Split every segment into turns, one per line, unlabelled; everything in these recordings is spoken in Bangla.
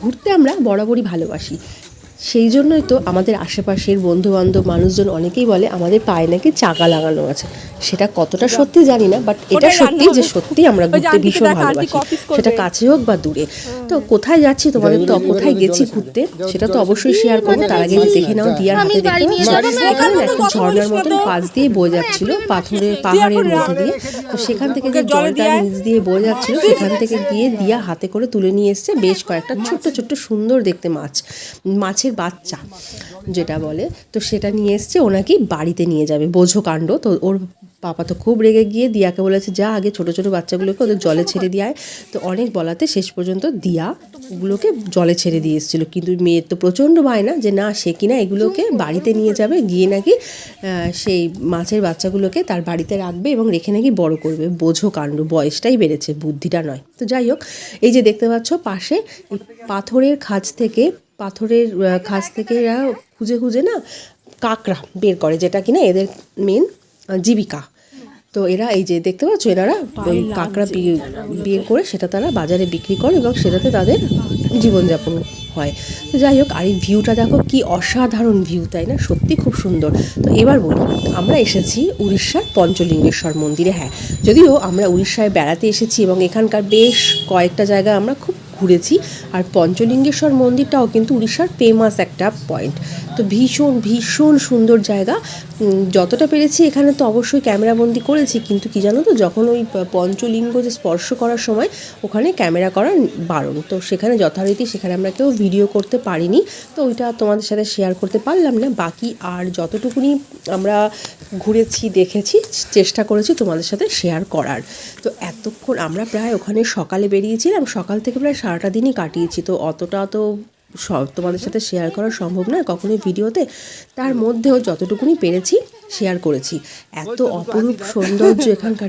ঘুরতে আমরা বরাবরই ভালোবাসি, সেই জন্যই তো আমাদের আশেপাশের বন্ধুবান্ধব মানুষজন অনেকেই বলে আমাদের পায়ে নাকি চাকা লাগানো আছে। সেটা কতটা সত্যি জানি না, বাট এটা সত্যি যে সত্যি আমরা ঘুরতে ভীষণ ভালোবাসি, সেটা কাছে হোক বা দূরে। তো কোথায় যাচ্ছি তোমাদের, তো কোথায় গেছি ঘুরতে সেটা তো অবশ্যই শেয়ার করবো। তার আগে দেখে নাও দিয়ার হাতে দেখতে এখানে একটা ঝর্ণার মতন পাশ দিয়ে বয়ে যাচ্ছিল পাহাড়ের মধ্যে দিয়ে। তো সেখান থেকে যে জলটা নিচ দিয়ে বয়ে যাচ্ছিল সেখান থেকে গিয়ে দিয়া হাতে করে তুলে নিয়ে এসছে বেশ কয়েকটা ছোট্ট ছোট্ট সুন্দর দেখতে মাছের বাচ্চা যেটা বলে। তো সেটা নিয়ে এসছে, ও নাকি বাড়িতে নিয়ে যাবে, বোঝো কাণ্ড। তো ওর পাপা তো খুব রেগে গিয়ে দিয়াকে বলেছে যা আগে ছোটো ছোটো বাচ্চাগুলোকে ওদের জলে ছেড়ে দেয়। তো অনেক বলাতে শেষ পর্যন্ত দিয়া ওগুলোকে জলে ছেড়ে দিয়ে এসেছিলো, কিন্তু মেয়ের তো প্রচণ্ড বায়না যে না সে কিনা এগুলোকে বাড়িতে নিয়ে যাবে, গিয়ে নাকি সেই মাছের বাচ্চাগুলোকে তার বাড়িতে রাখবে এবং রেখে নাকি বড় করবে। বোঝো কাণ্ড, বয়সটাই বেড়েছে, বুদ্ধিটা নয়। তো যাই হোক, এই যে দেখতে পাচ্ছ পাশে পাথরের খাঁজ থেকে এরা খুঁজে খুঁজে না কাঁকড়া বের করে, যেটা কিনা এদের মেন জীবিকা। তো এরা এই যে দেখতে পাচ্ছ এনারা ওই কাঁকড়া বের করে সেটা তারা বাজারে বিক্রি করে এবং সেটাতে তাদের জীবনযাপন হয়। তো যাই হোক, আর এই ভিউটা দেখো কি অসাধারণ ভিউ, তাই না? সত্যি খুব সুন্দর। তো এবার বলি, আমরা এসেছি উড়িষ্যার পঞ্চলিঙ্গেশ্বর মন্দিরে। হ্যাঁ, যদিও আমরা উড়িষ্যায় বেড়াতে এসেছি এবং এখানকার বেশ কয়েকটা জায়গা আমরা খুব ঘুরেছি, আর পঞ্চলিঙ্গেশ্বর মন্দিরটাও কিন্তু উড়িষ্যার ফেমাস একটা পয়েন্ট। তো ভীষণ ভীষণ সুন্দর জায়গা। যতটা পেরেছি এখানে তো অবশ্যই ক্যামেরাবন্দি করেছি, কিন্তু কি জানো তো, যখন ওই পঞ্চলিঙ্গ যে স্পর্শ করার সময় ওখানে ক্যামেরা করা বারণ, তো সেখানে যথারীতি সেখানে আমরা কেউ ভিডিও করতে পারিনি। তো ওইটা তোমাদের সাথে শেয়ার করতে পারলাম না। বাকি আর যতটুকুনি আমরা ঘুরেছি দেখেছি চেষ্টা করেছি তোমাদের সাথে শেয়ার করার। তো এতক্ষণ আমরা প্রায় ওখানে সকালে বেরিয়েছিলাম, সকাল থেকে প্রায় সারাটা দিনই কাটিয়েছি। তো অতটা তো সব তোমাদের সাথে শেয়ার করা সম্ভব নয় কখনোই ভিডিওতে, তার মধ্যেও যতটুকুনি পেরেছি শেয়ার করেছি। এত অপরূপ সৌন্দর্য এখানকার,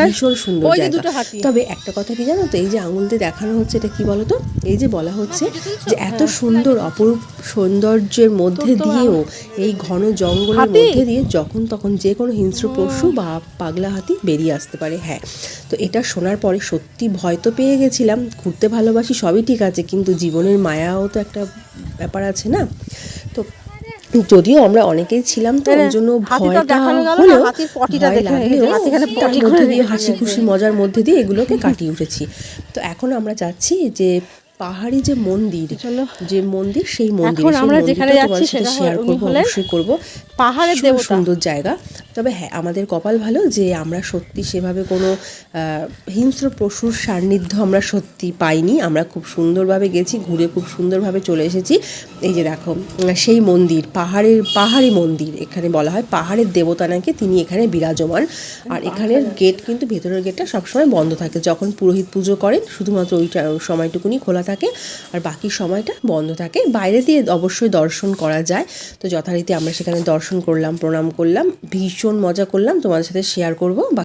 ভীষণ সুন্দর জায়গা। তবে একটা কথা কি জানো তো, এই যে আঙুল দিয়ে দেখানো হচ্ছে এটা কি বলো তো, এই যে বলা হচ্ছে যে এত সুন্দর অপরূপ সৌন্দর্যের মধ্যে দিয়েও এই ঘন জঙ্গলের মধ্যে দিয়ে যখন তখন যে কোনো হিংস্র পশু বা পাগলা হাতি বেরিয়ে আসতে পারে। হ্যাঁ, তো এটা শোনার পরে সত্যি ভয় তো পেয়ে গেছিলাম। ঘুরতে ভালোবাসি সবই ঠিক আছে, কিন্তু জীবনের মায়াও তো একটা ব্যাপার আছে না। তো যদিও আমরা অনেকেই ছিলাম, তো ওই জন্য ভয়টা হলেও তার মধ্যে দিয়ে হাসি খুশি মজার মধ্যে দিয়ে এগুলোকে কাটিয়ে উঠেছি। তো এখন আমরা যাচ্ছি যে পাহাড়ি যে মন্দির সেই মন্দিরে আমরা যেখানে যাচ্ছি সেটা শেয়ার করব, অবশ্যই করব। পাহাড়ের দেবতা, সুন্দর জায়গা। তবে হ্যাঁ, আমাদের কপাল ভালো যে আমরা সত্যি সেভাবে কোনো হিংস্র পশুর সান্নিধ্য আমরা সত্যি পাইনি। আমরা খুব সুন্দরভাবে গেছি, ঘুরে খুব সুন্দরভাবে চলে এসেছি। এই যে দেখো সেই মন্দির, পাহাড়ি মন্দির, এখানে বলা হয় পাহাড়ের দেবতা নাকি তিনি এখানে বিরাজমান। আর এখানের গেট কিন্তু ভেতরের গেটটা সবসময় বন্ধ থাকে, যখন পুরোহিত পুজো করেন শুধুমাত্র ওই সময়টুকুনি খোলা থাকে, আর বাকি সময়টা বন্ধ থাকে। বাইরে দিয়ে অবশ্যই দর্শন করা যায়। তো যথারীতি আমরা সেখানে দর্শন করলাম, প্রণাম করলাম, ভীষণ মজা করলাম, তোমাদের সাথে শেয়ার করব।